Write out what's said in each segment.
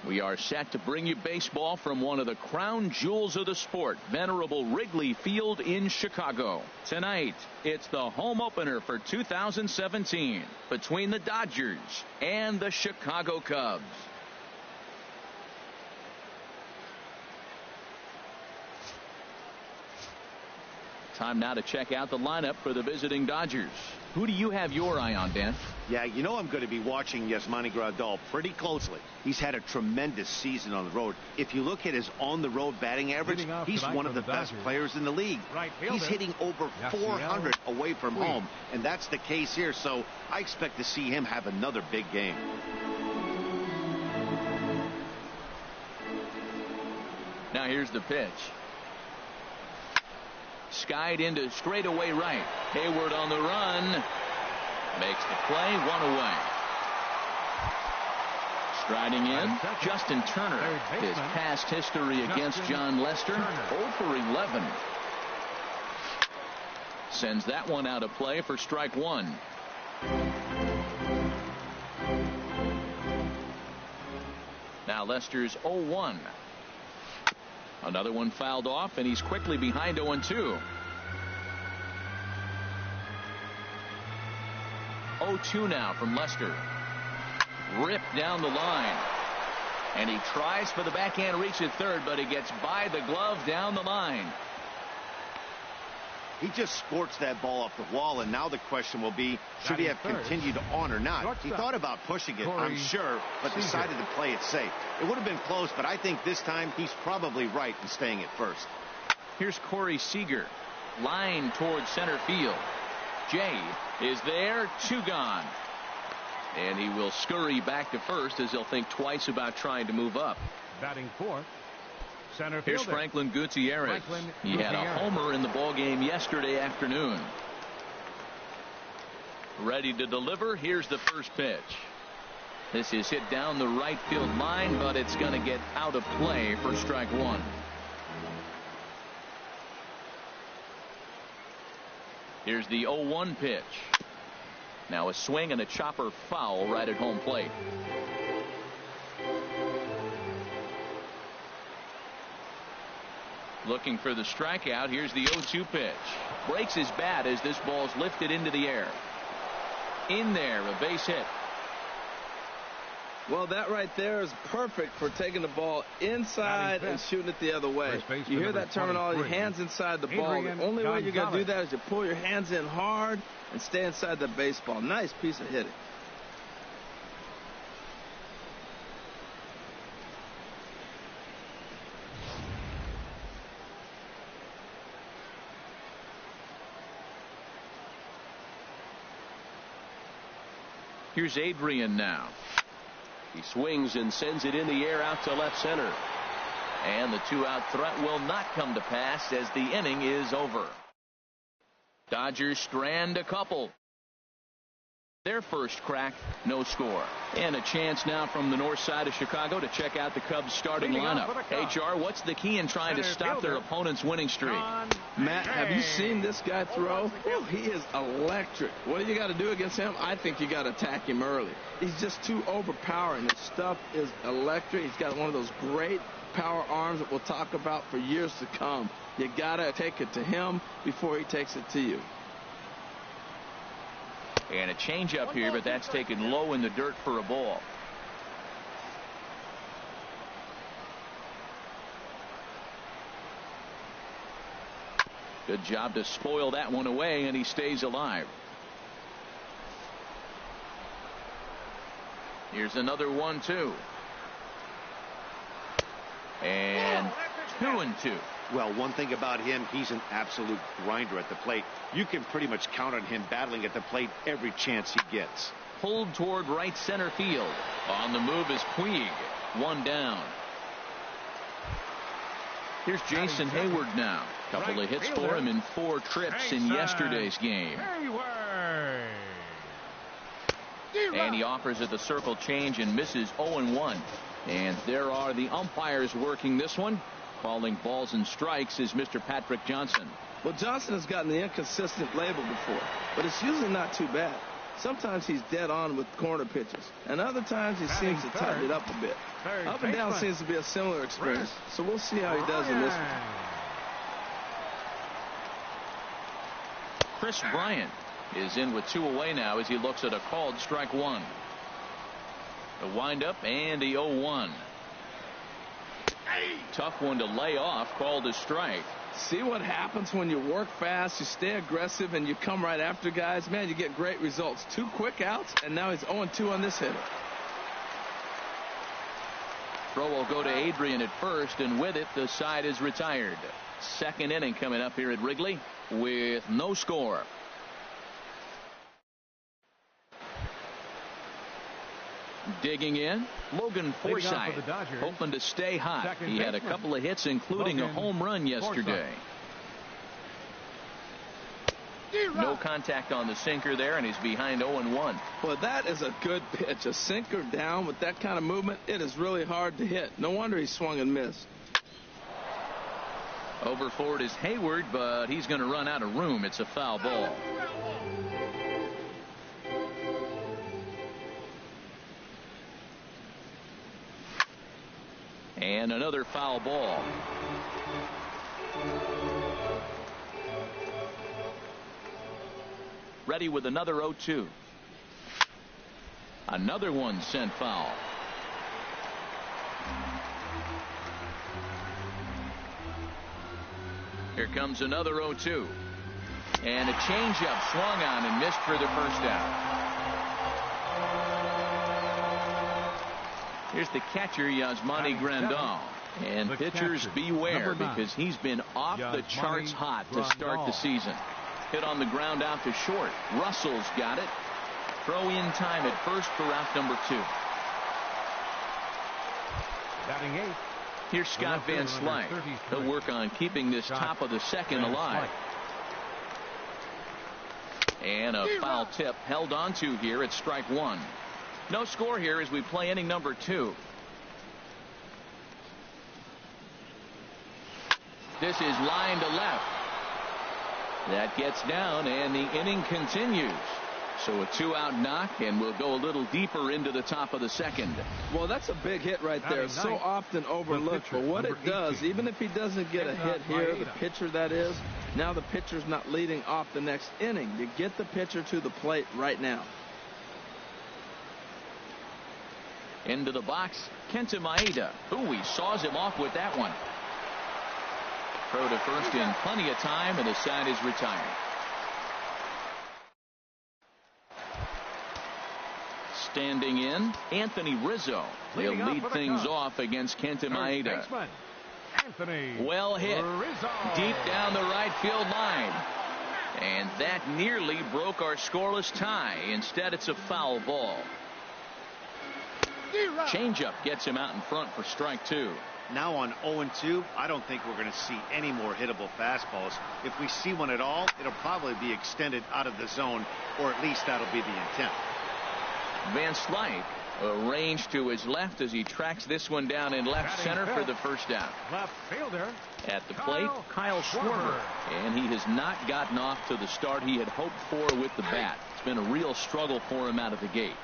We are set to bring you baseball from one of the crown jewels of the sport, venerable Wrigley Field in Chicago. Tonight, it's the home opener for 2017 between the Dodgers and the Chicago Cubs. Time now to check out the lineup for the visiting Dodgers. Who do you have your eye on, Dan? Yeah, you know I'm going to be watching Yasmani Grandal pretty closely. He's had a tremendous season on the road. If you look at his on-the-road batting average, he's one of the best players in the league. He's hitting over 400 away from home, and that's the case here, so I expect to see him have another big game. Now here's the pitch. Skied into straightaway right. Hayward on the run. Makes the play, one away. Striding in, Justin Turner. His past history against John Lester, 0 for 11. Sends that one out of play for strike one. Now Lester's 0-1. Another one fouled off, and he's quickly behind 0-2. 0-2 now from Lester. Ripped down the line. And he tries for the backhand reach at third, but he gets by the glove down the line. He just scorched that ball off the wall, and now the question will be, should he have continued on or not? He thought about pushing it, I'm sure, but decided to play it safe. It would have been close, but I think this time he's probably right in staying at first. Here's Corey Seager. Line towards center field. Jay is there, 2 gone. And he will scurry back to first as he'll think twice about trying to move up. Batting fourth. Here's Franklin Gutierrez. He had a homer in the ballgame yesterday afternoon. Ready to deliver. Here's the first pitch. This is hit down the right field line, but it's going to get out of play for strike one. Here's the 0-1 pitch. Now a swing and a chopper foul right at home plate. Looking for the strikeout. Here's the 0-2 pitch. Breaks his bat as this ball's lifted into the air. In there, a base hit. Well, that right there is perfect for taking the ball inside and shooting it the other way. You hear that terminology, hands inside the ball. The only way you're going to do that is to pull your hands in hard and stay inside the baseball. Nice piece of hitting. Here's Adrian now. He swings and sends it in the air out to left center. And the 2-out threat will not come to pass as the inning is over. Dodgers strand a couple. Their first crack, no score. And a chance now from the north side of Chicago to check out the Cubs starting lineup. HR, what's the key in trying to stop their opponent's winning streak? Matt, have you seen this guy throw? Oh, he is electric. What do you got to do against him? I think you got to attack him early. He's just too overpowering. His stuff is electric. He's got one of those great power arms that we'll talk about for years to come. You got to take it to him before he takes it to you. And a changeup here, but that's taken low in the dirt for a ball. Good job to spoil that one away, and he stays alive. Here's another 1-2. And 2-2. Well, one thing about him, he's an absolute grinder at the plate. You can pretty much count on him battling at the plate every chance he gets. Pulled toward right center field. On the move is Puig. 1 down. Here's Jason Hayward now. Couple of hits for him in 4 trips in yesterday's game. And he offers at the circle change and misses 0-1. And there are the umpires working this one. Calling balls and strikes is Mr. Patrick Johnson. Well, Johnson has gotten the inconsistent label before, but it's usually not too bad. Sometimes he's dead on with corner pitches, and other times he seems to tighten it up a bit. Up and down seems to be a similar experience, so we'll see how he does in this one. Chris Bryant is in with 2 away now as he looks at a called strike 1. The windup and the 0-1. Tough one to lay off, called a strike. See what happens when you work fast, you stay aggressive, and you come right after guys? Man, you get great results. 2 quick outs, and now he's 0-2 on this hitter. Throw will go to Adrian at first, and with it, the side is retired. Second inning coming up here at Wrigley with no score. Digging in, Logan Forsythe, hoping to stay hot. He had a couple of hits, including a home run yesterday. No contact on the sinker there, and he's behind 0-1. Well, that is a good pitch. A sinker down with that kind of movement, it is really hard to hit. No wonder he swung and missed. Over for it is Hayward, but he's going to run out of room. It's a foul ball. And another foul ball. Ready with another 0-2. Another one sent foul. Here comes another 0-2. And a changeup swung on and missed for the first out. Here's the catcher, Yasmani Grandal. And pitchers beware, because he's been off the charts hot to start the season. Hit on the ground out to short. Russell's got it. Throw in time at first for out number 2. Batting 8. Here's Scott Van Slyke. He'll work on keeping this top of the second alive. And a foul tip held onto here at strike 1. No score here as we play inning number 2. This is line to left. That gets down, and the inning continues. So a 2-out knock, and we'll go a little deeper into the top of the second. Well, that's a big hit right there. So often overlooked. But what it does, even if he doesn't get a hit here, the pitcher that is, now the pitcher's not leading off the next inning. You get the pitcher to the plate right now. Into the box, Kenta Maeda. Ooh, he saws him off with that one. Throw to first in plenty of time, and the side is retired. Standing in, Anthony Rizzo. He'll lead things off against Kenta Maeda. Well hit. Deep down the right field line. And that nearly broke our scoreless tie. Instead, it's a foul ball. Changeup gets him out in front for strike 2. Now on 0-2, I don't think we're going to see any more hittable fastballs. If we see one at all, it'll probably be extended out of the zone, or at least that'll be the intent. Van Slyke arranged to his left as he tracks this one down in left center for the first out. Left fielder at the plate, Kyle Schwarber. And he has not gotten off to the start he had hoped for with the bat. It's been a real struggle for him out of the gate.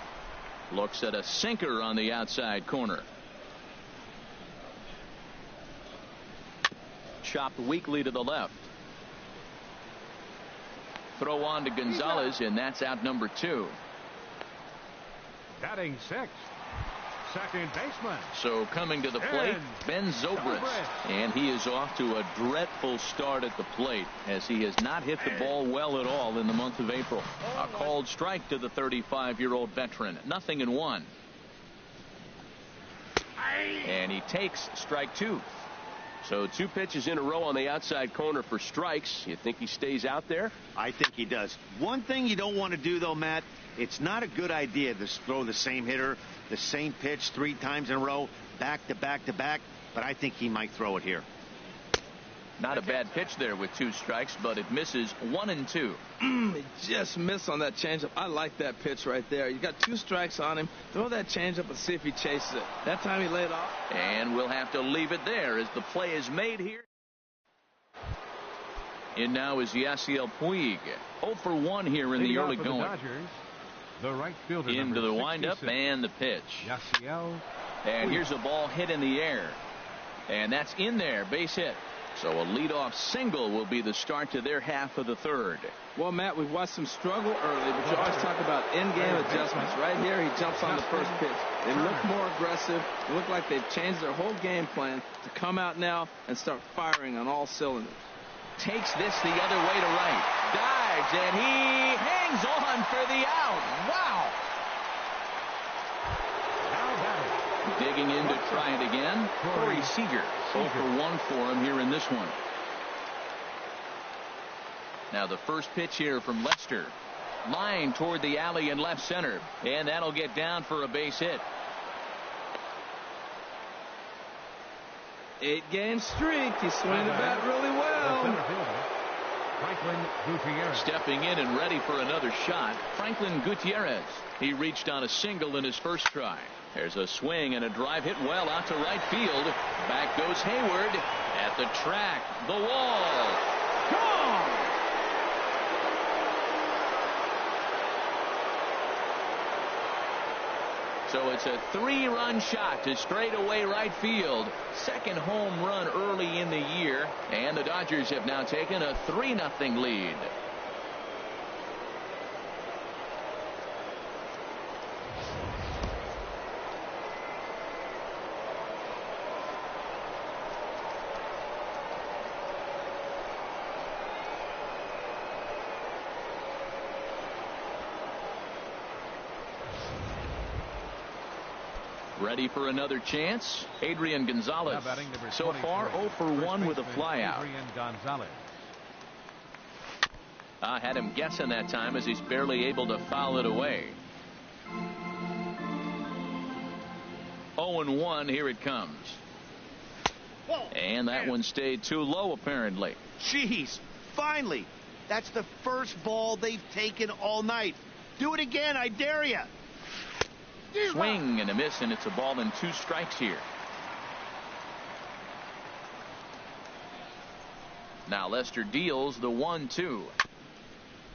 Looks at a sinker on the outside corner. Chopped weakly to the left. Throw on to Gonzalez, and that's out number 2. Batting 6. Second baseman. So coming to the plate, Ben Zobrist. And he is off to a dreadful start at the plate, as he has not hit the ball well at all in the month of April. A called strike to the 35-year-old veteran. 0-1. And he takes strike 2. So 2 pitches in a row on the outside corner for strikes. You think he stays out there? I think he does. One thing you don't want to do, though, Matt, it's not a good idea to throw the same hitter, the same pitch 3 times in a row, back to back to back, but I think he might throw it here. Not a bad pitch there with 2 strikes, but it misses 1-2. He just missed on that changeup. I like that pitch right there. You got 2 strikes on him. Throw that changeup and see if he chases it. That time he laid off. And we'll have to leave it there as the play is made here. In now is Yasiel Puig. 0 for 1 here in the early going. The right fielder, into the windup and the pitch. Yasiel. And here's a ball hit in the air. And that's in there, base hit. So a leadoff single will be the start to their half of the third. Well, Matt, we've watched them struggle early, but you always talk about in-game adjustments. Right here, he jumps on the first pitch. They look more aggressive. They look like they've changed their whole game plan to come out now and start firing on all cylinders. Takes this the other way to right. Dives, and he hangs on for the out. Wow. Digging in to try it again. Corey Seager. 0 for 1 for him here in this one. Now the first pitch here from Lester. Line toward the alley in left center. And that'll get down for a base hit. 8-game streak. He's swinging the bat really well. Franklin Gutierrez. Stepping in and ready for another shot. Franklin Gutierrez. He reached on a single in his first try. There's a swing and a drive hit well out to right field. Back goes Hayward at the track. The wall. Gone. So it's a 3-run shot to straightaway right field. Second home run early in the year. And the Dodgers have now taken a 3-0 lead. Ready for another chance. Adrian Gonzalez. So far 0 for 1 with a flyout. Adrian Gonzalez. I had him guessing that time as he's barely able to foul it away. 0-1. Here it comes. And that one stayed too low apparently. Jeez, finally. That's the first ball they've taken all night. Do it again, I dare you. Swing and a miss, and it's a ball and 2 strikes here. Now Lester deals the 1-2.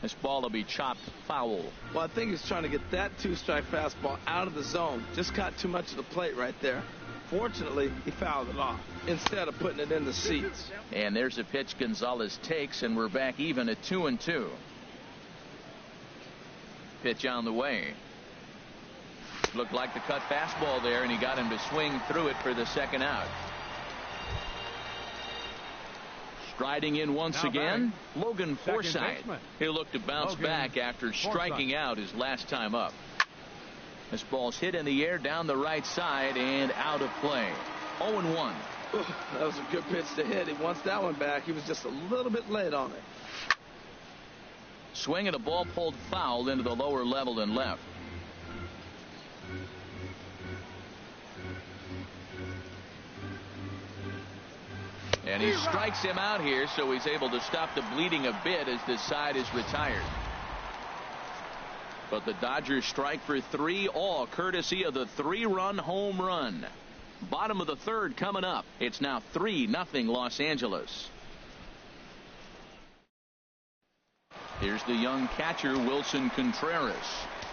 This ball will be chopped foul. Well, I think he's trying to get that 2-strike fastball out of the zone. Just caught too much of the plate right there. Fortunately, he fouled it off instead of putting it in the seats. And there's a pitch Gonzalez takes, and we're back even at 2-2. Pitch on the way. Looked like the cut fastball there, and he got him to swing through it for the second out. Striding in once again, Logan Forsythe. He'll look to bounce back after striking out his last time up. This ball's hit in the air down the right side and out of play. 0-1. That was a good pitch to hit. He wants that one back. He was just a little bit late on it. Swing and a ball pulled foul into the lower level and left. And he strikes him out here, so he's able to stop the bleeding a bit as this side is retired. But the Dodgers strike for 3, all courtesy of the 3-run home run. Bottom of the third coming up. It's now 3-0 Los Angeles. Here's the young catcher Wilson Contreras.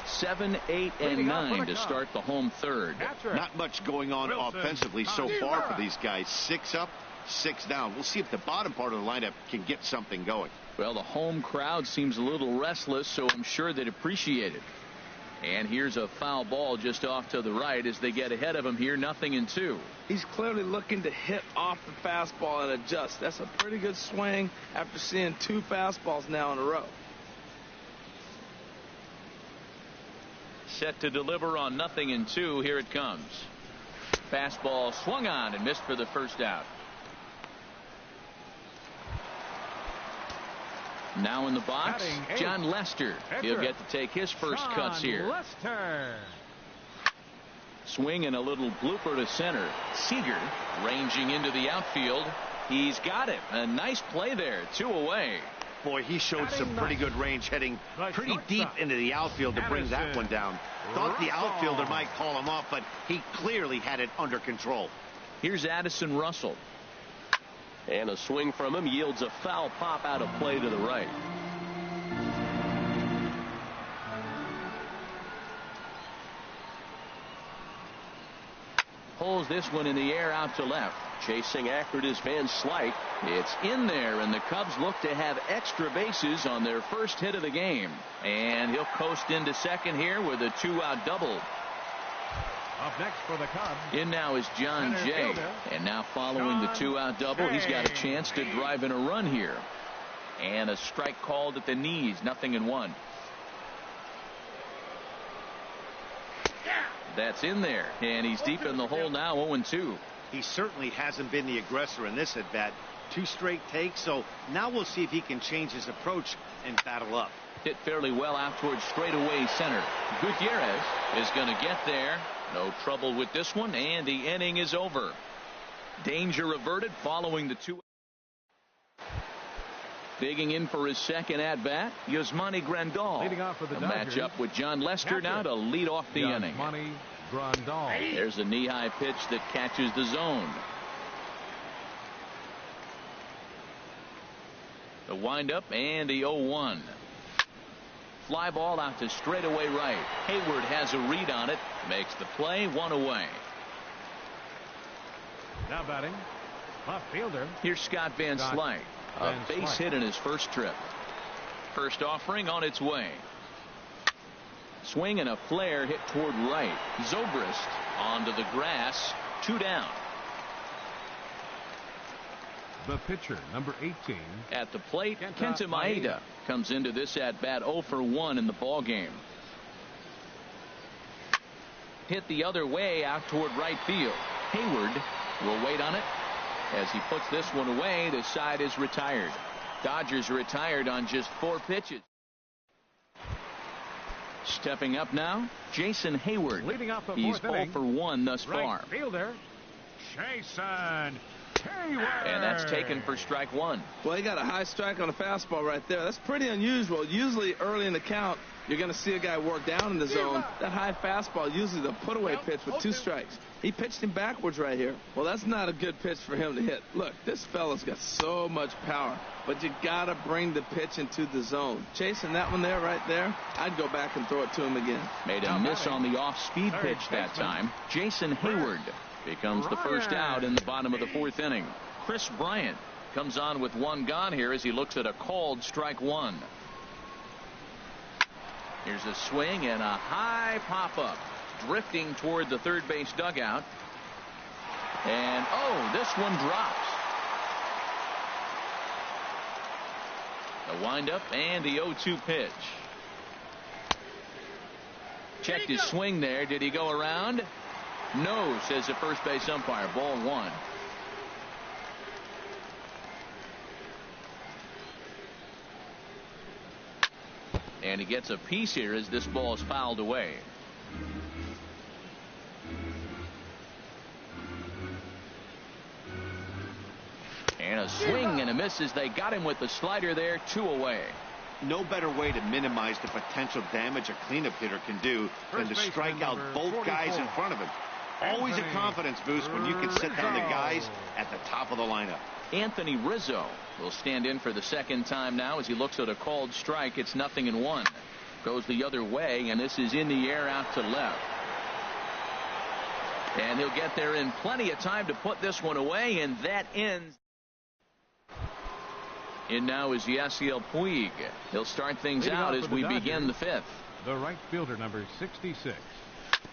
7, 8, and 9 to start the home third. Not much going on offensively so far for these guys. 6 up, 6 down. We'll see if the bottom part of the lineup can get something going. Well, the home crowd seems a little restless, so I'm sure they'd appreciate it. And here's a foul ball just off to the right as they get ahead of him here, 0-2. He's clearly looking to hit off the fastball and adjust. That's a pretty good swing after seeing 2 fastballs now in a row. Set to deliver on 0-2. Here it comes. Fastball swung on and missed for the first out. Now in the box, John Lester. He'll get to take his first cuts here. Lester. Swing and a little blooper to center. Seager ranging into the outfield. He's got it. A nice play there. 2 away. Boy, he showed some pretty good range heading pretty deep into the outfield to bring that one down. Thought the outfielder might call him off, but he clearly had it under control. Here's Addison Russell. And a swing from him yields a foul pop out of play to the right. pulls this one in the air out to left. Chasing after it is Van Slyke. It's in there, and the Cubs look to have extra bases on their first hit of the game. And he'll coast into second here with a 2-out double. Up next for the Cubs. In now is John Jay. And now following the 2-out double, he's got a chance to drive in a run here. And a strike called at the knees, 0-1. That's in there, and he's deep in the hole now, 0-2. He certainly hasn't been the aggressor in this at bat. 2 straight takes, so now we'll see if he can change his approach and battle up. Hit fairly well out towards straightaway center. Gutierrez is going to get there. No trouble with this one, and the inning is over. Danger averted following the 2. Digging in for his second at bat, Yasmani Grandal. Leading off for the Dodgers. Matchup with John Lester now to lead off the inning. Yasmani Grandal. There's a knee-high pitch that catches the zone. The windup and the 0-1. Fly ball out to straightaway right. Hayward has a read on it, makes the play, 1 away. Now batting, left fielder. Here's Scott Van Slyke. A base hit in his first trip. First offering on its way. Swing and a flare hit toward right. Zobrist onto the grass. 2 down. The pitcher, number 18. At the plate, Kenta Maeda comes into this at bat 0 for 1 in the ball game. Hit the other way out toward right field. Hayward will wait on it. As he puts this one away, the side is retired. Dodgers retired on just 4 pitches. Stepping up now, Jason Hayward. Leading off the He's fourth inning. 0 for 1 thus far. Right fielder, Jason Hayward. And that's taken for strike 1. Well, he got a high strike on a fastball right there. That's pretty unusual. Usually early in the count, you're going to see a guy work down in the zone. That high fastball, usually the put-away pitch with 2 strikes. He pitched him backwards right here. Well, that's not a good pitch for him to hit. Look, this fella's got so much power, but you got to bring the pitch into the zone. Chasing that one there, right there, I'd go back and throw it to him again. Made a miss on the off-speed pitch that time. Jason Hayward becomes the first out in the bottom of the 4th inning. Chris Bryant comes on with 1 gone here as he looks at a called strike 1. Here's a swing and a high pop-up. Drifting toward the third base dugout. And, oh, this one drops. The windup and the 0-2 pitch. Checked his swing there. Did he go around? No, says the first base umpire. Ball 1. And he gets a piece here as this ball is fouled away. And a swing and a miss as they got him with the slider there. 2 away. No better way to minimize the potential damage a cleanup hitter can do than to strike out both guys in front of him. Always a confidence boost when you can set down the guys at the top of the lineup. Anthony Rizzo will stand in for the second time now as he looks at a called strike. It's 0-1. Goes the other way, and this is in the air out to left. And he'll get there in plenty of time to put this one away, and that ends. In now is Yasiel Puig. He'll start things out as we begin the 5th. The right fielder, number 66.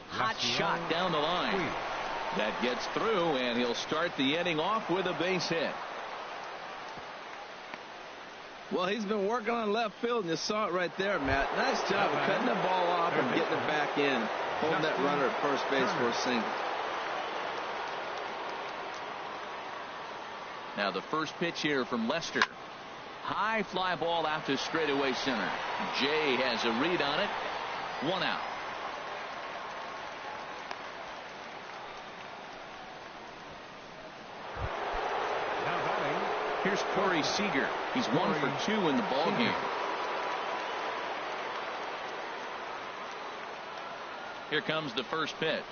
Hot shot down the line. That gets through, and he'll start the inning off with a base hit. Well, he's been working on left field, and you saw it right there, Matt. Nice job of cutting the ball off and getting it back in. Holding that runner at first base for a single. Now the first pitch here from Lester. High fly ball out to straightaway center. Jay has a read on it. 1 out. Here's Corey Seager. He's 1 for 2 in the ball game. Here comes the first pitch.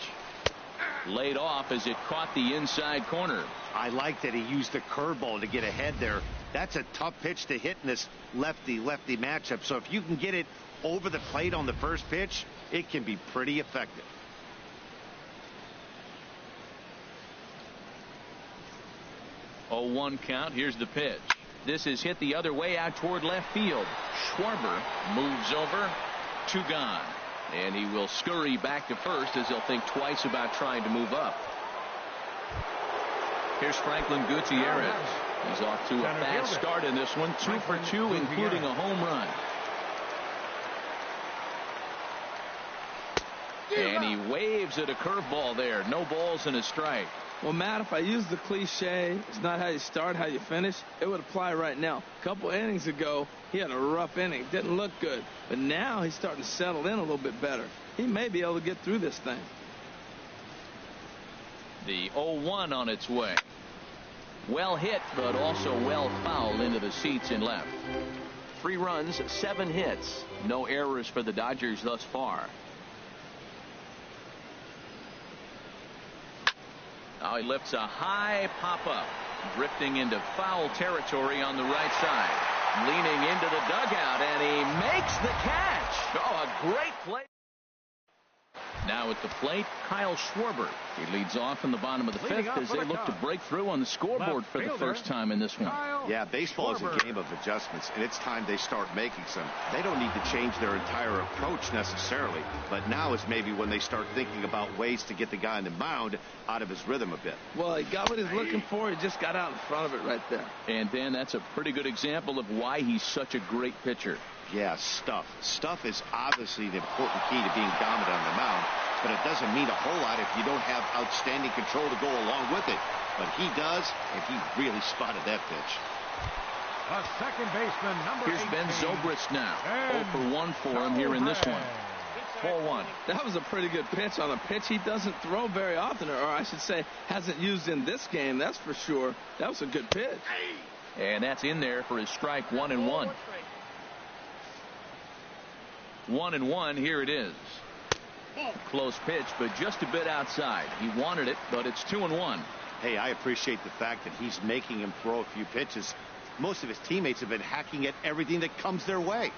Laid off as it caught the inside corner. I like that he used the curveball to get ahead there. That's a tough pitch to hit in this lefty-lefty matchup. So if you can get it over the plate on the first pitch, it can be pretty effective. 0-1 count. Here's the pitch. This is hit the other way out toward left field. Schwarber moves over. 2 gone. And he will scurry back to first as he'll think twice about trying to move up. Here's Franklin Gutierrez. He's off to a fast start in this one. 2 for 2, including a home run. And he waves at a curveball there. No balls and a strike. Well, Matt, if I use the cliche, it's not how you start, how you finish, it would apply right now. A couple innings ago, he had a rough inning. Didn't look good. But now he's starting to settle in a little bit better. He may be able to get through this thing. The 0-1 on its way. Well hit, but also well fouled into the seats in left. 3 runs, 7 hits. No errors for the Dodgers thus far. Now he lifts a high pop-up, drifting into foul territory on the right side. Leaning into the dugout, and he makes the catch. Oh, a great play. Now at the plate, Kyle Schwarber. He leads off in the bottom of the 5th as they look to break through on the scoreboard for the first time in this one. Yeah, baseball is a game of adjustments, and it's time they start making some. They don't need to change their entire approach necessarily, but now is maybe when they start thinking about ways to get the guy on the mound out of his rhythm a bit. Well, he got what he's looking for. He just got out in front of it right there. And Dan, that's a pretty good example of why he's such a great pitcher. Yeah, stuff. Stuff is obviously the important key to being dominant on the mound, but it doesn't mean a whole lot if you don't have outstanding control to go along with it. But he does, and he really spotted that pitch. A second baseman, number 18. Here's Ben Zobrist now. 0 for 1 for him here in this one. 4-1. That was a pretty good pitch on a pitch he doesn't throw very often, or I should say hasn't used in this game, that's for sure. That was a good pitch. And that's in there for his strike. 1-1. 1-1. Here it is. Close pitch, but just a bit outside. He wanted it, but it's 2-1. Hey, I appreciate the fact that he's making him throw a few pitches. Most of his teammates have been hacking at everything that comes their way.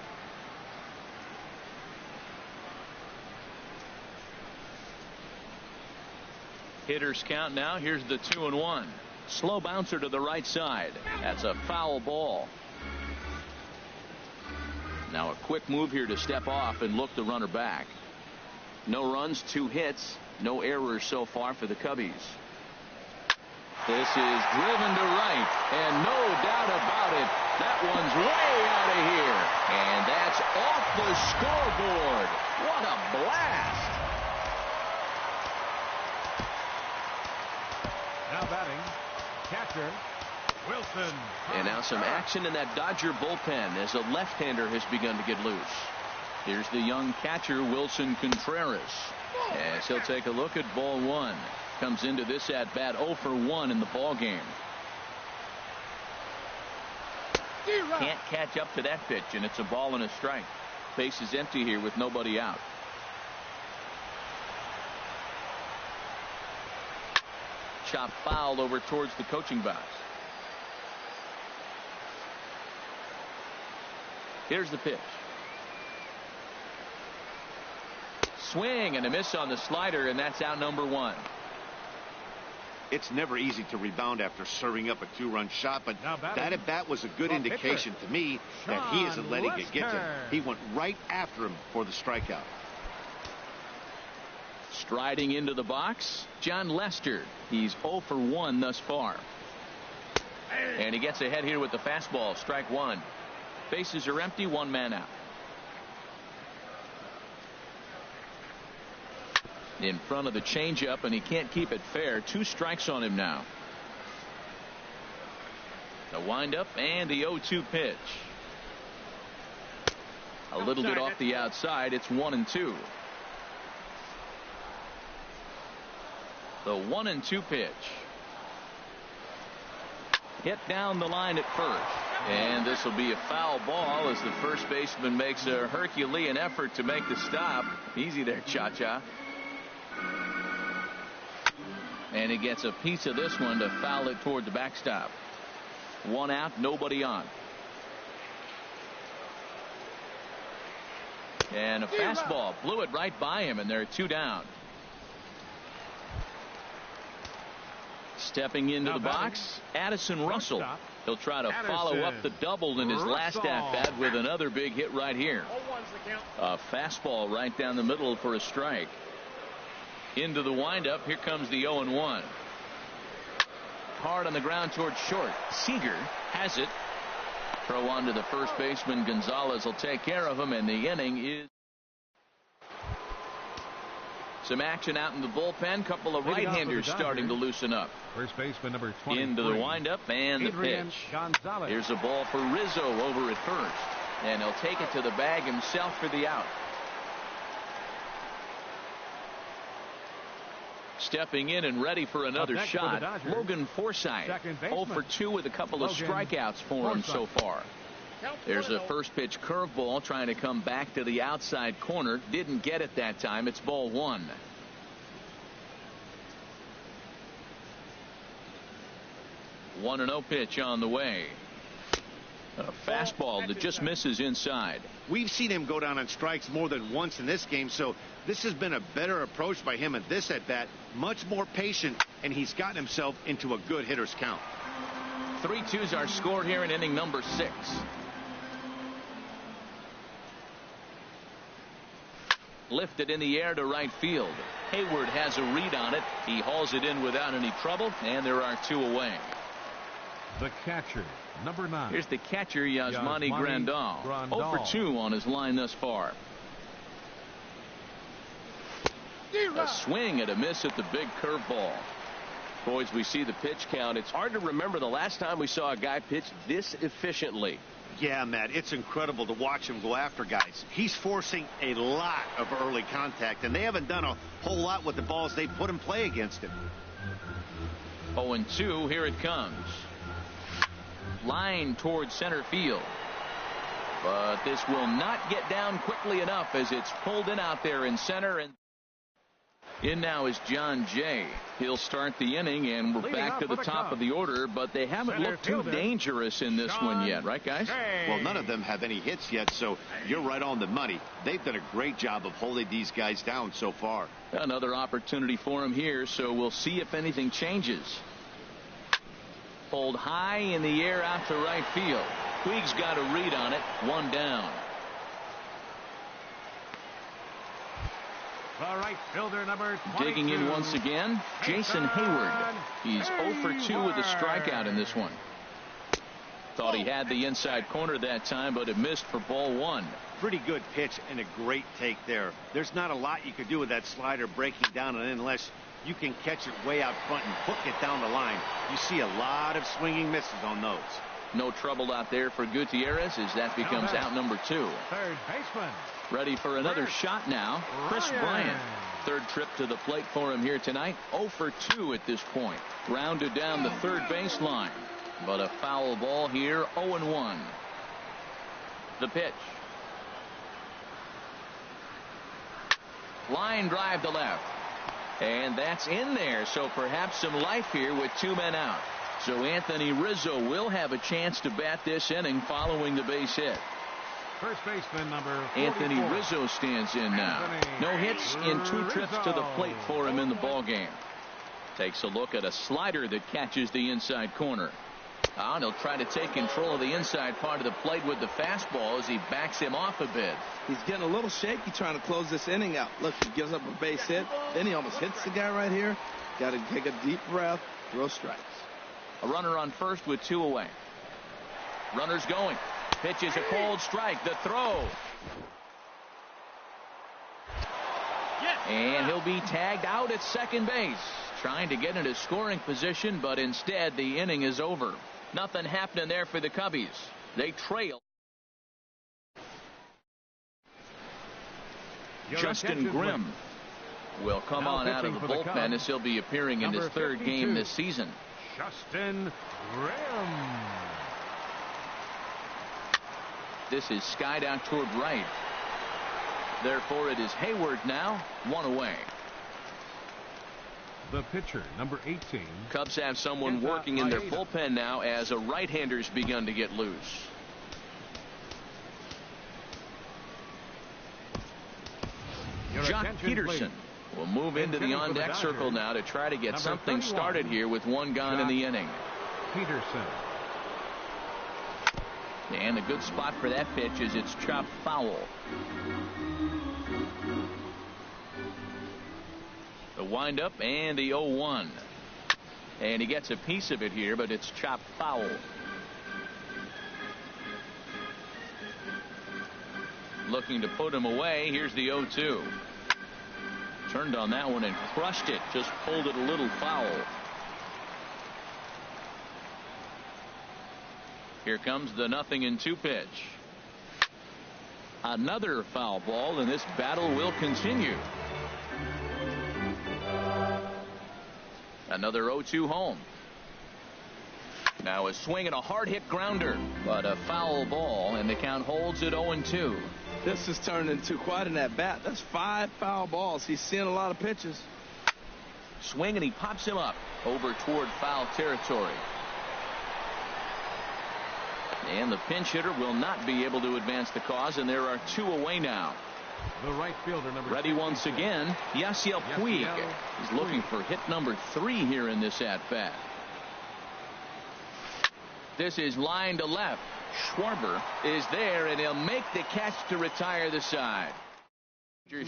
Hitters count now. Here's the 2-1. Slow bouncer to the right side. That's a foul ball. Now a quick move here to step off and look the runner back. No runs, 2 hits, no errors so far for the Cubbies. This is driven to right, and no doubt about it, that one's way out of here. And that's off the scoreboard. What a blast. Now batting, catcher, Wilson. And now some action in that Dodger bullpen as a left-hander has begun to get loose. Here's the young catcher, Wilson Contreras, as he'll take a look at ball 1. Comes into this at-bat 0 for 1 in the ball game. Can't catch up to that pitch, and it's a ball and a strike. Base is empty here with nobody out. Chop foul over towards the coaching box. Here's the pitch. Swing and a miss on the slider, and that's out number 1. It's never easy to rebound after serving up a 2-run shot, but that at bat was a good indication to me that he isn't letting it get to him. He went right after him for the strikeout. Striding into the box, John Lester. He's 0 for 1 thus far. And he gets ahead here with the fastball. Strike 1. Bases are empty, 1 man out. In front of the changeup, and he can't keep it fair. 2 strikes on him now. The windup and the 0-2 pitch. A little bit off the outside. It's 1-2. The 1-2 pitch. Hit down the line at first. And this will be a foul ball as the first baseman makes a Herculean effort to make the stop. Easy there, Cha-Cha. And he gets a piece of this one to foul it toward the backstop. 1 out, nobody on. And a fastball blew it right by him, and there are 2 down. Stepping into the box, Addison Russell. He'll try to follow up the double in his last at-bat with another big hit right here. A fastball right down the middle for a strike. Into the windup. Here comes the 0-1. Hard on the ground towards short. Seager has it. Throw on to the first baseman. Gonzalez will take care of him, and the inning is. Some action out in the bullpen. Couple of right-handers starting to loosen up. First baseman number 23. Into the windup and the pitch. Gonzalez. Here's a ball for Rizzo over at first, and he'll take it to the bag himself for the out. Stepping in and ready for another shot, Logan Forsythe. 0 for 2 with a couple of strikeouts for him so far. There's a first pitch curveball trying to come back to the outside corner. Didn't get it that time. It's ball 1. One 1-0 pitch on the way. A fastball that just misses inside. We've seen him go down on strikes more than once in this game, so this has been a better approach by him at this at bat. Much more patient, and he's gotten himself into a good hitter's count. 3-2's our score here in inning number 6. Lifted in the air to right field. Hayward has a read on it. He hauls it in without any trouble, and there are 2 away. The catcher, number 9. Here's the catcher, Yasmani Grandal. 0 for 2 on his line thus far. A swing and a miss at the big curveball. Boys, we see the pitch count. It's hard to remember the last time we saw a guy pitch this efficiently. Yeah, Matt, it's incredible to watch him go after guys. He's forcing a lot of early contact, and they haven't done a whole lot with the balls they put in play against him. 0-2, here it comes. Line towards center field. But this will not get down quickly enough as it's pulled in out there in center. And in now is John Jay. He'll start the inning, and we're back to the top of the order, but they haven't looked too dangerous in this one yet, right, guys? Well, none of them have any hits yet, so you're right on the money. They've done a great job of holding these guys down so far. Another opportunity for him here, so we'll see if anything changes. Pulled high in the air out to right field. Puig's got a read on it. 1 down. The right fielder, number 22. Digging in once again, Jason Hayward. He's 0 for 2 with a strikeout in this one. Thought he had the inside corner that time, but it missed for ball 1. Pretty good pitch and a great take there. There's not a lot you could do with that slider breaking down and in unless you can catch it way out front and hook it down the line. You see a lot of swinging misses on those. No trouble out there for Gutierrez as that becomes out number 2. Third baseman. Ready for another shot now. Chris Bryant. Third trip to the plate for him here tonight. 0 for 2 at this point. Grounded down the third baseline. But a foul ball here. 0-1. The pitch. Line drive to left. And that's in there. So perhaps some life here with 2 men out. So Anthony Rizzo will have a chance to bat this inning following the base hit. First baseman number 44. Anthony Rizzo stands in now. No hits in 2 trips to the plate for him in the ballgame. Takes a look at a slider that catches the inside corner. And he'll try to take control of the inside part of the plate with the fastball as he backs him off a bit. He's getting a little shaky trying to close this inning out. Look, he gives up a base hit. Then he almost hits the guy right here. Got to take a deep breath. Throw strikes. A runner on first with 2 away. Runners going. Pitch is a cold strike. The throw. And he'll be tagged out at second base. Trying to get into scoring position, but instead the inning is over. Nothing happening there for the Cubbies. They trail. Justin Grimm will come on out of the bullpen as he'll be appearing in his 3rd game this season. Justin Grimm. This is skied out toward right. Therefore, it is Hayward now, 1 away. The pitcher, number 18. Cubs have someone working in their bullpen now as a right-hander's begun to get loose. Jock Peterson We'll move into the on-deck circle now to try to get something started here with one gone in the inning. Peterson. And a good spot for that pitch is it's chopped foul. The windup and the 0-1. And he gets a piece of it here, but it's chopped foul. Looking to put him away. Here's the 0-2. Turned on that one and crushed it. Just pulled it a little foul. Here comes the 0-2 pitch. Another foul ball, and this battle will continue. Another 0-2 home. Now a swing and a hard hit grounder, but a foul ball, and the count holds at 0-2. This has turned into quite an at-bat. That's 5 foul balls. He's seeing a lot of pitches. Swing, and he pops him up over toward foul territory. And the pinch hitter will not be able to advance the cause, and there are 2 away now. The right fielder, number ready 66. once again, Yasiel Puig. He's looking for hit number 3 here in this at-bat. This is line to left. Schwarber is there, and he'll make the catch to retire the side.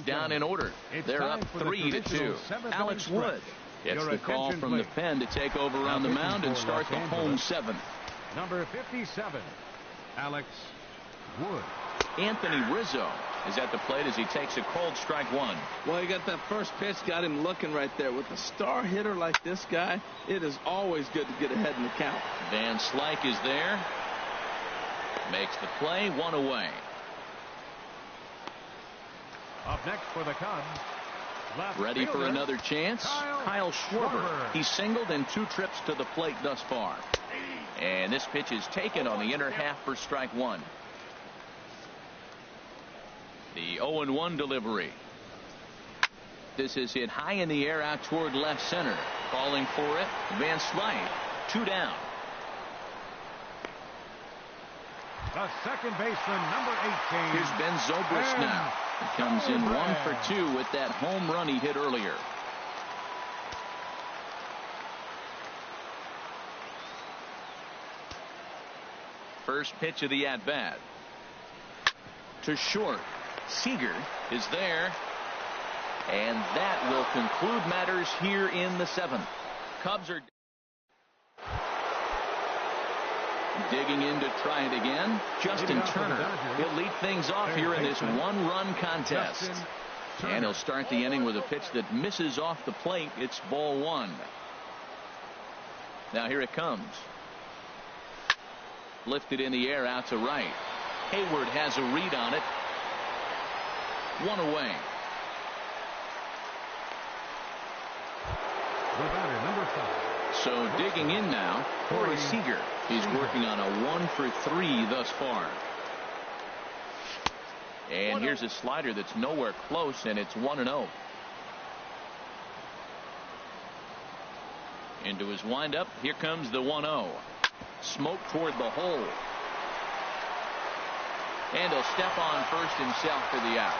Down in order. They're up 3-2. Alex Wood gets the call from the pen to take over on the mound and start the home 7th. Number 57, Alex Wood. Anthony Rizzo is at the plate as he takes a cold strike 1. Well, he got that first pitch, got him looking right there. With a star hitter like this guy, it is always good to get ahead in the count. Van Slyke is there. Makes the play, 1 away. Up next for the Cubs. Ready for another chance. Kyle Schwarber. He's singled in 2 trips to the plate thus far. And this pitch is taken on the inner half for strike 1. The 0-1 delivery. This is hit high in the air out toward left center. Calling for it, Van Slyke. 2 down. The second baseman, number 18. Here's Ben Zobrist now. He comes in 1 for 2 with that home run he hit earlier. First pitch of the at-bat. To short. Seager is there. And that will conclude matters here in the 7th. Cubs are digging in to try it again. Justin Turner. He'll lead things off here in this 1-run contest. And he'll start the inning with a pitch that misses off the plate. It's ball 1. Now here it comes. Lifted in the air out to right. Hayward has a read on it. 1 away. The batter, number 5. So digging in now, Corey Seager. He's working on a 1 for 3 thus far. And here's a slider that's nowhere close, and it's 1-0. Into his windup. Here comes the 1-0. Smoke toward the hole. And he'll step on first himself for the out.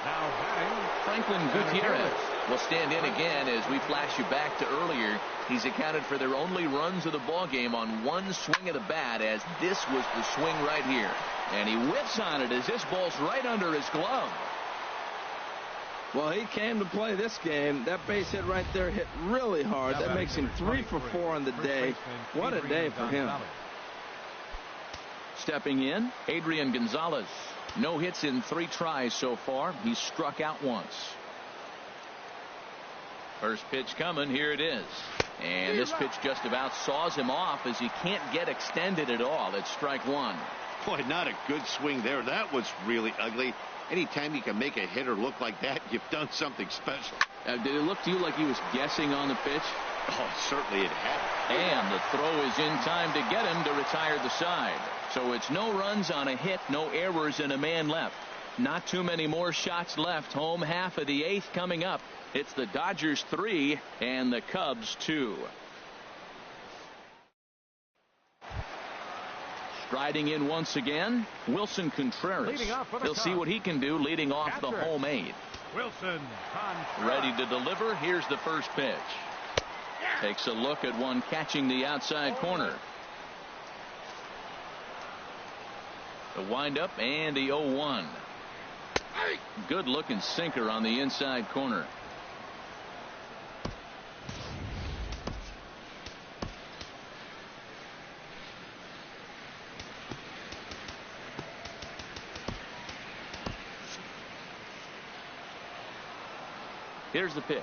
Now batting, Franklin Gutierrez will stand in again as we flash you back to earlier. He's accounted for their only runs of the ball game on 1 swing of the bat, as this was the swing right here. And he whips on it as this ball's right under his glove. Well, he came to play this game. That base hit right there hit really hard. That makes him 3 for 4 on the day. What a day for him. Stepping in, Adrian Gonzalez. No hits in 3 tries so far. He's struck out once. First pitch coming. Here it is. And this pitch just about saws him off as he can't get extended at all. It's strike 1. Boy, not a good swing there. That was really ugly. Anytime you can make a hitter look like that, you've done something special. Did it look to you like he was guessing on the pitch? Oh, certainly it had. And the throw is in time to get him to retire the side. So it's no runs on a hit, no errors, and a man left. Not too many more shots left. Home half of the 8th coming up. It's the Dodgers 3 and the Cubs 2. Striding in once again, Wilson Contreras. He'll see what he can do leading off the home 8. Wilson Contreras. Ready to deliver. Here's the first pitch. Takes a look at one catching the outside corner. The windup and the 0-1. Good looking sinker on the inside corner. Here's the pitch.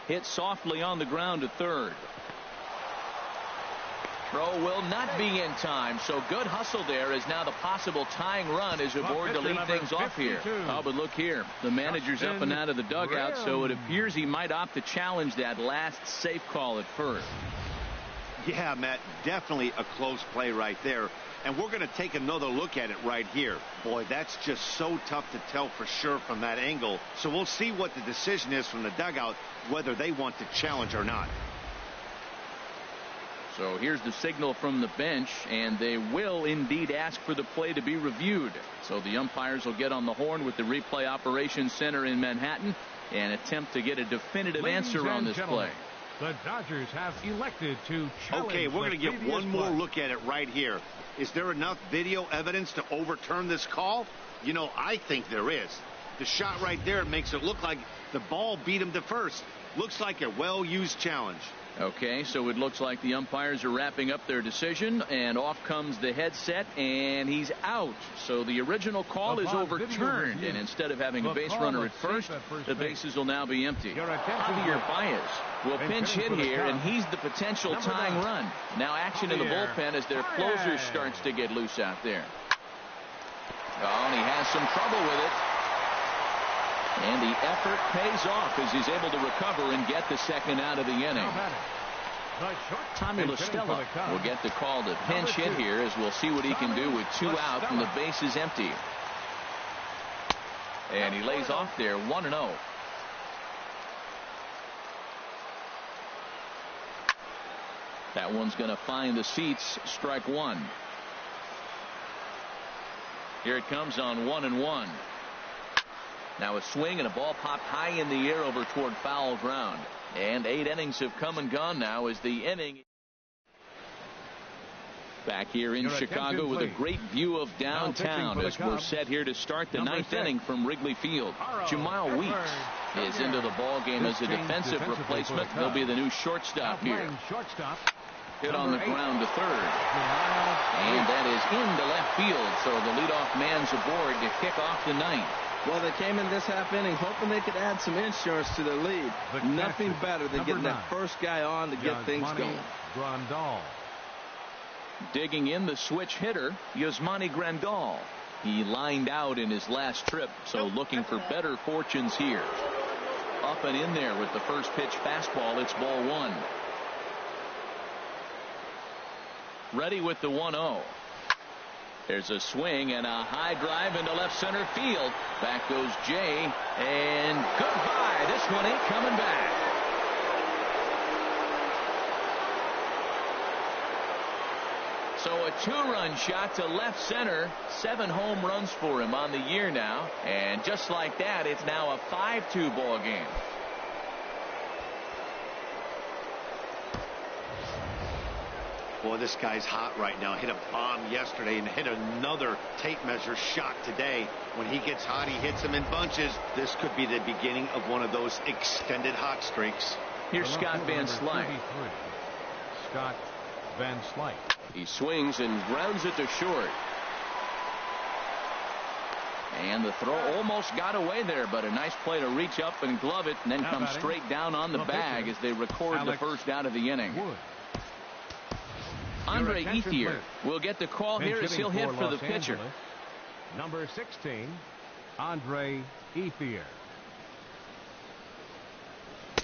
Hit softly on the ground to third. Throw will not be in time, so good hustle there as now the possible tying run is aboard to lead things off here. Oh, but look here. The manager's up and out of the dugout, so it appears he might opt to challenge that last safe call at first. Yeah, Matt, definitely a close play right there. And we're going to take another look at it right here. Boy, that's just so tough to tell for sure from that angle. So we'll see what the decision is from the dugout, whether they want to challenge or not. So here's the signal from the bench, and they will indeed ask for the play to be reviewed. So the umpires will get on the horn with the replay operations center in Manhattan and attempt to get a definitive answer on this play. The Dodgers have elected to challenge. Okay, we're going to get one more look at it right here. Is there enough video evidence to overturn this call? You know, I think there is. The shot right there makes it look like the ball beat him to first. Looks like a well-used challenge. Okay, so it looks like the umpires are wrapping up their decision, and off comes the headset, and he's out. So the original call is overturned, and instead of having a base runner at first, the bases will now be empty. Javier Baez will pinch hit here, and he's the potential tying run. Now action in the bullpen as their closer starts to get loose out there. Oh, and he has some trouble with it. And the effort pays off as he's able to recover and get the second out of the inning. Tommy La Stella will get the call to pinch hit here as we'll see what he can do with 2 out and the base is empty. And he lays off there 1-0. That one's going to find the seats. Strike 1. Here it comes on 1-1. Now a swing and a ball popped high in the air over toward foul ground. And 8 innings have come and gone now as the inning. Back here in Chicago with a great view of downtown as we're set here to start the 9th inning from Wrigley Field. Jamal Weeks is into the ball game as a defensive replacement. He'll be the new shortstop here. Hit on the ground to third. And that is into left field. So the leadoff man's aboard to kick off the 9th. Well, they came in this half inning hoping they could add some insurance to their lead. Nothing better than getting that first guy on to get things going. Grandal. Digging in the switch hitter, Yasmani Grandal. He lined out in his last trip, so looking for better fortunes here. Up and in there with the first pitch fastball. It's ball 1. Ready with the 1-0. There's a swing and a high drive into left center field. Back goes Jay, and goodbye. This one ain't coming back. So a 2-run shot to left center. 7 home runs for him on the year now. And just like that, it's now a 5-2 ball game. Boy, this guy's hot right now. Hit a bomb yesterday and hit another tape measure shot today. When he gets hot, he hits them in bunches. This could be the beginning of one of those extended hot streaks. Here's Scott Van Slyke. Scott Van Slyke. He swings and grounds it to short. And the throw almost got away there, but a nice play to reach up and glove it and then come straight down on the bag as they record the first out of the inning. Andre Ethier will get the call here as he'll hit for the pitcher. Number 16, Andre Ethier.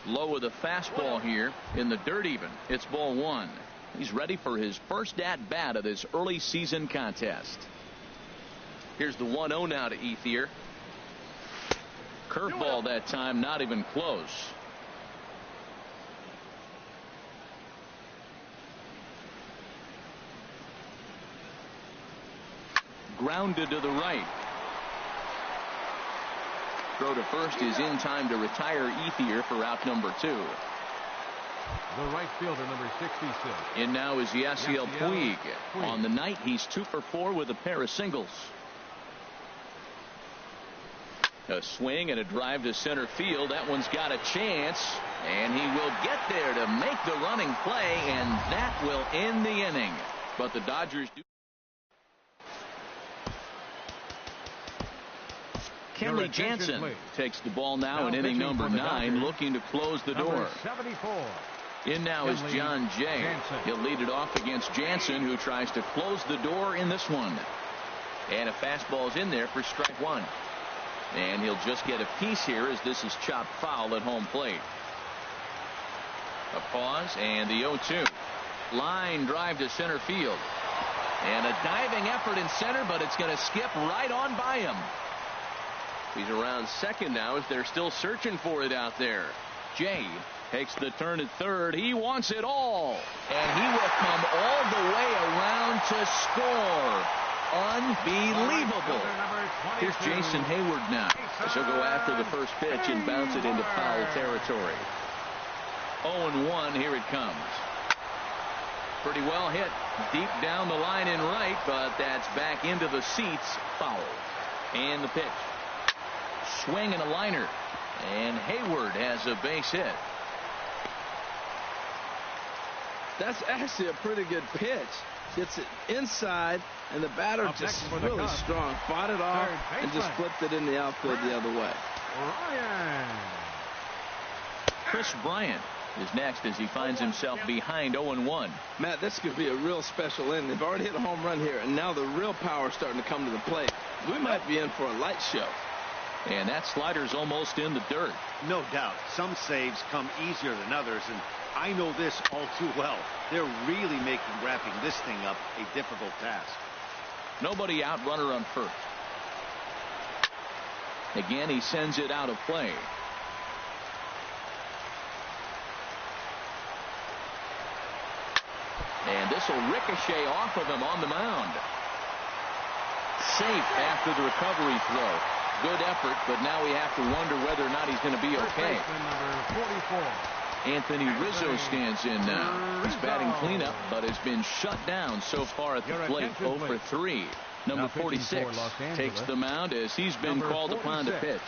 Low with a fastball here in the dirt even. It's ball 1. He's ready for his first at bat of this early season contest. Here's the 1-0 now to Ethier. Curveball that time, not even close. grounded to the right. Throw to first is in time to retire Ethier for out number 2. The right fielder, number 66. In now is Yasiel Puig. On the night, he's 2 for 4 with a pair of singles. A swing and a drive to center field. That one's got a chance, and he will get there to make the running play, and that will end the inning. But the Dodgers do. Kenley Jansen takes the ball now in inning number 9, looking to close the door. 74. In now is John Jay. He'll lead it off against Jansen, who tries to close the door in this one. And a fastball's in there for strike 1. And he'll just get a piece here as this is chopped foul at home plate. A pause and the 0-2. Line drive to center field. And a diving effort in center, but it's going to skip right on by him. He's around second now as they're still searching for it out there. Jay takes the turn at third. He wants it all. And he will come all the way around to score. Unbelievable. Here's Jason Hayward now, as he'll go after the first pitch and bounce it into foul territory. 0-1, here it comes. Pretty well hit deep down the line in right, but that's back into the seats. Foul. And the pitch. Swing and a liner. And Hayward has a base hit. That's actually a pretty good pitch. Gets it inside, and the batter just really strong. Fought it off and just flipped it in the outfield the other way. Chris Bryant is next as he finds himself behind 0-1. Matt, this could be a real special inning. They've already hit a home run here, and now the real power is starting to come to the plate. We might be in for a light show. And that slider's almost in the dirt. No doubt. Some saves come easier than others, and I know this all too well. They're really making wrapping this thing up a difficult task. Nobody out, runner on first. Again, he sends it out of play. And this will ricochet off of him on the mound. Safe after the recovery throw. Good effort, but now we have to wonder whether or not he's going to be okay. Anthony Rizzo stands in now. He's batting cleanup, but has been shut down so far at the plate. 0 for 3. Number 46 takes the mound as he's been called upon to pitch.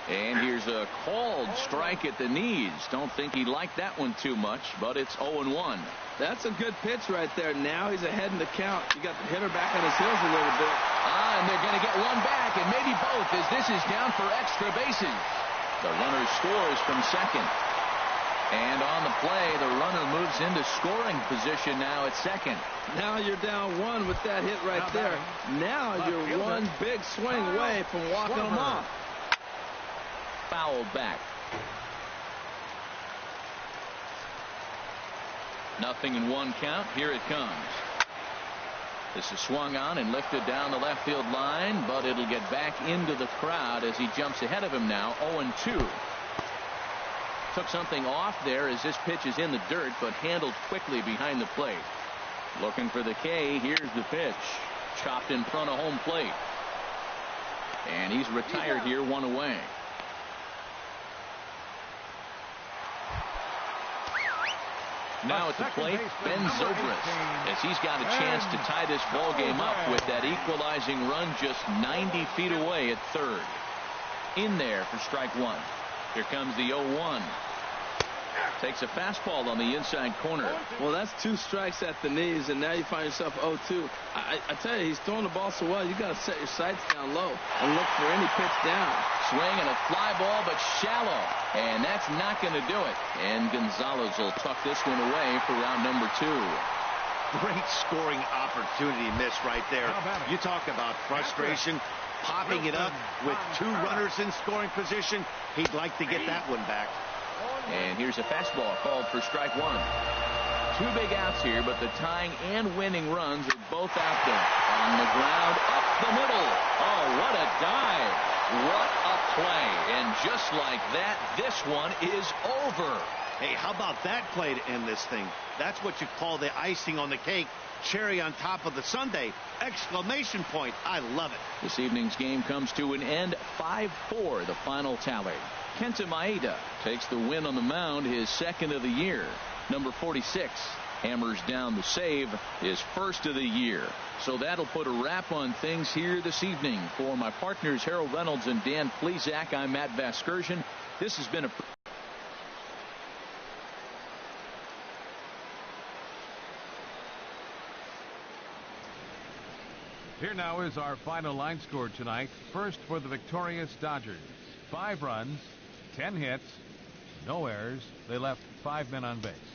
And here's a called strike at the knees. Don't think he liked that one too much, but it's 0-1. That's a good pitch right there. Now he's ahead in the count. You got the hitter back on his heels a little bit. And they're going to get one back, and maybe both, as this is down for extra bases. The runner scores from second. And on the play, the runner moves into scoring position now at second. Now you're down 1 with that hit right there. Now you're one big swing away from walking them off. Fouled back. 0-1 count. Here it comes. This is swung on and lifted down the left field line, but it'll get back into the crowd as he jumps ahead of him now. 0-2. Took something off there as this pitch is in the dirt, but handled quickly behind the plate. Looking for the K. Here's the pitch. Chopped in front of home plate. And he's retired here, 1 away. Now at the plate, Ben Zobrist, as he's got a chance to tie this ball game up with that equalizing run just 90 feet away at third. In there for strike 1. Here comes the 0-1. Takes a fastball on the inside corner. Well, that's 2 strikes at the knees, and now you find yourself 0-2. I tell you, he's throwing the ball so well, you got to set your sights down low and look for any pitch down. Swing and a fly ball, but shallow. And that's not going to do it. And Gonzalez will tuck this one away for round number 2. Great scoring opportunity missed right there. You talk about frustration. Popping it up with 2 runners in scoring position. He'd like to get that one back. And here's a fastball called for strike 1. 2 big outs here, but the tying and winning runs are both out there. On the ground, up the middle. Oh, what a dive. What a play. And just like that, this one is over. Hey, how about that play to end this thing? That's what you call the icing on the cake. Cherry on top of the sundae. Exclamation point. I love it. This evening's game comes to an end. 5-4 the final tally. Kenta Maeda takes the win on the mound, his second of the year. Number 46 hammers down the save, his first of the year. So that'll put a wrap on things here this evening. For my partners Harold Reynolds and Dan Plesac, I'm Matt Vasgersian. This has been a Here now is our final line score tonight. First for the victorious Dodgers. 5 runs, 10 hits, no errors. They left 5 men on base.